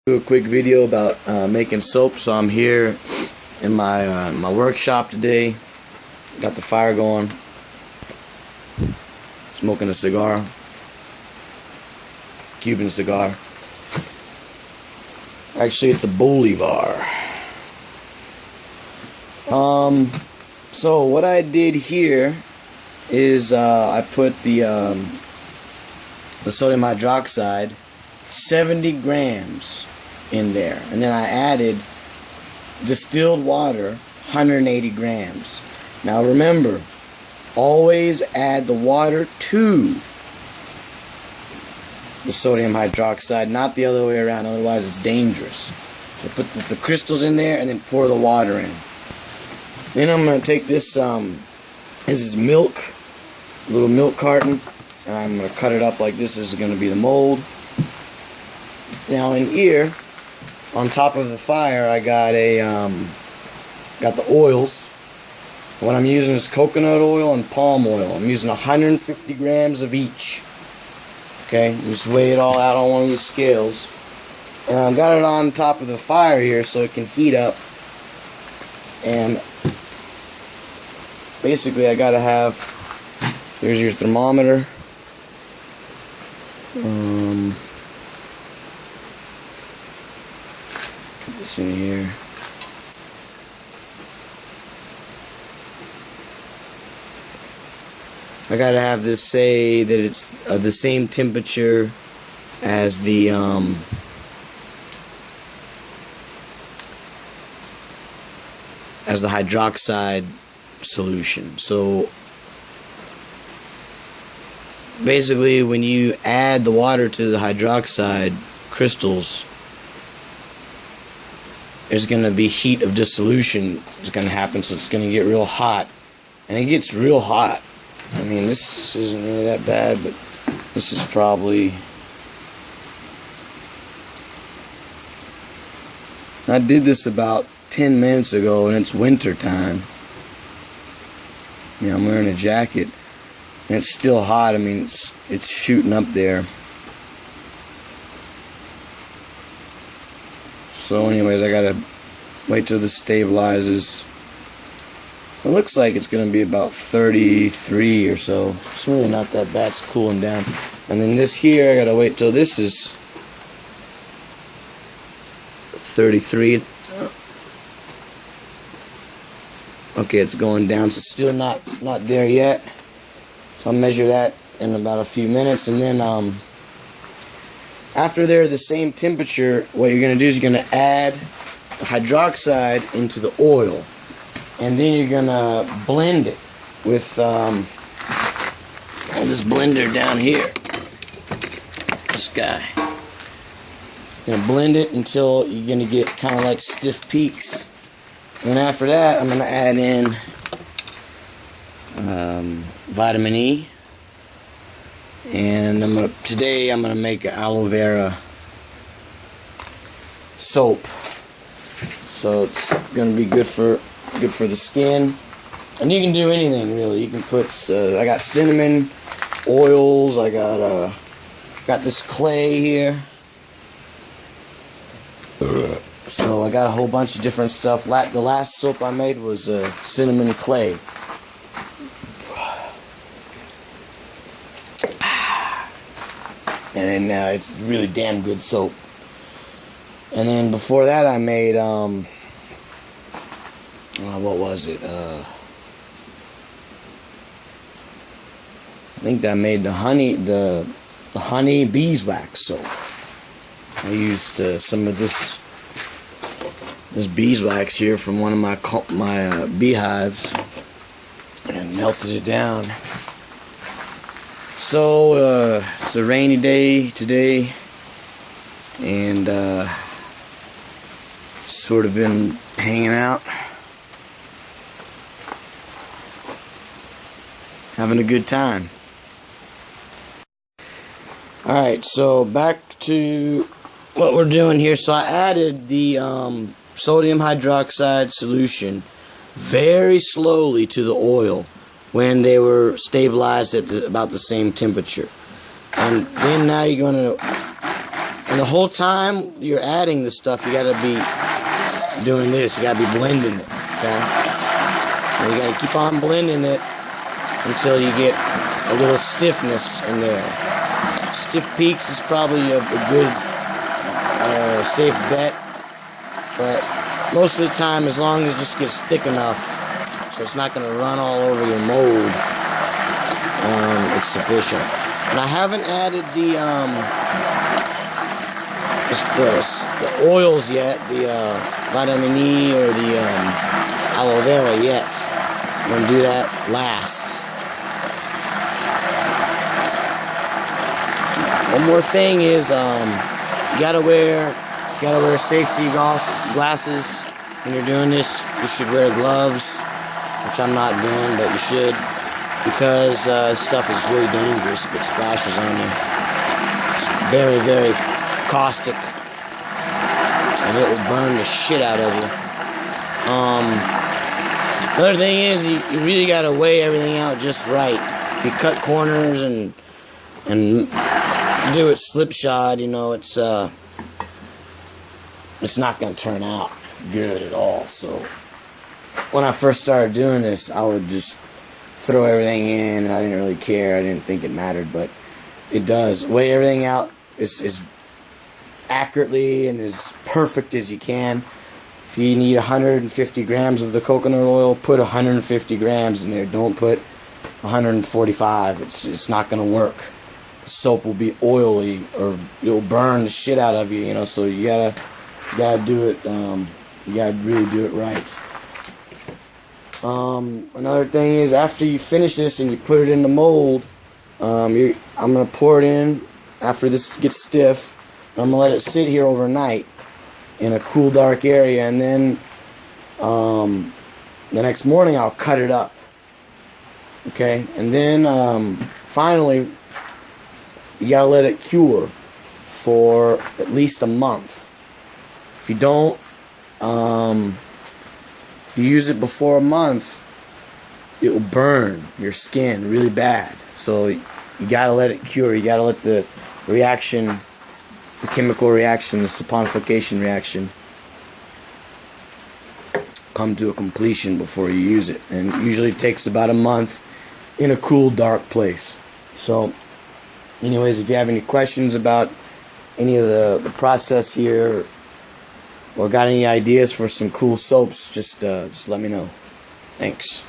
Do a quick video about making soap. So I'm here in my workshop today. Got the fire going, smoking a cigar, Cuban cigar. Actually, it's a Bolivar. So what I did here is I put the sodium hydroxide, 70 grams in there, and then I added distilled water, 180 grams. Now remember, always add the water to the sodium hydroxide, not the other way around, otherwise it's dangerous. So put the crystals in there and then pour the water in. Then I'm going to take this, this is milk, a little milk carton, and I'm going to cut it up like this. This is going to be the mold. Now in here, on top of the fire, I got got the oils. What I'm using is coconut oil and palm oil. I'm using 150 grams of each. Okay, just weigh it all out on one of these scales. And I've got it on top of the fire here so it can heat up. And basically I gotta have, here's your thermometer. Put this in here. I gotta have this say that it's the same temperature as the hydroxide solution. So basically, when you add the water to the hydroxide crystals, there's going to be heat of dissolution. It's going to happen, so it's going to get real hot, and it gets real hot. I mean, this isn't really that bad, but this is probably, I did this about 10 minutes ago, and it's winter time. Yeah, I'm wearing a jacket, and it's still hot. I mean, it's shooting up there. So anyways, I gotta wait till this stabilizes. It looks like it's gonna be about 33 or so. It's really not that bad. It's cooling down. And then this here, I gotta wait till this is 33. Okay, it's going down. So it's not there yet. So I'll measure that in about a few minutes, and then after they're the same temperature, what you're gonna do is you're gonna add the hydroxide into the oil, and then you're gonna blend it with this blender down here. This guy. You're gonna blend it until you're gonna get kind of like stiff peaks. And after that, I'm gonna add in vitamin E, and today I'm gonna make an aloe vera soap. So it's gonna be good for the skin, and you can do anything really. You can put I got cinnamon oils. I got this clay here. So I got a whole bunch of different stuff. The last soap I made was cinnamon clay. And then it's really damn good soap. And then before that I made what was it? I think I made the honey beeswax soap. I used some of this beeswax here from one of my beehives and melted it down. So it's a rainy day today, and sort of been hanging out, having a good time. Alright, so back to what we're doing here. So I added the sodium hydroxide solution very slowly to the oil when they were stabilized at about the same temperature. And then now you're going to And the whole time you're adding this stuff, you gotta be doing this. You gotta be blending it. Okay? And you gotta keep on blending it until you get a little stiffness in there. Stiff Peaks is probably a good safe bet, but most of the time, as long as it just gets thick enough so it's not going to run all over your mold, it's sufficient. And I haven't added the oils yet, the vitamin E or the aloe vera yet. I'm going to do that last. One more thing is, you gotta wear safety glasses when you're doing this. You should wear gloves, which I'm not doing, but you should, because stuff is really dangerous if it splashes on you. It's very, very caustic, and it will burn the shit out of you. Another thing is, you really gotta weigh everything out just right. If you cut corners and do it slipshod, you know, it's not going to turn out good at all. So when I first started doing this, I would just throw everything in. I didn't really care. I didn't think it mattered, but it does. Weigh everything out as accurately and as perfect as you can. If you need 150 grams of the coconut oil, put 150 grams in there. Don't put 145. It's not going to work. The soap will be oily, or it'll burn the shit out of you, you know, so you gotta do it, you gotta really do it right. Another thing is, after you finish this and you put it in the mold, I'm gonna pour it in after this gets stiff. I'm gonna let it sit here overnight in a cool, dark area, and then the next morning I'll cut it up. Okay, and then finally, you gotta let it cure for at least a month. If you don't, if you use it before a month, it will burn your skin really bad. So you gotta let it cure. You gotta let the reaction, the chemical reaction, the saponification reaction, come to a completion before you use it. And it usually takes about a month in a cool, dark place. So anyways, if you have any questions about any of the process here, or got any ideas for some cool soaps, just let me know. Thanks.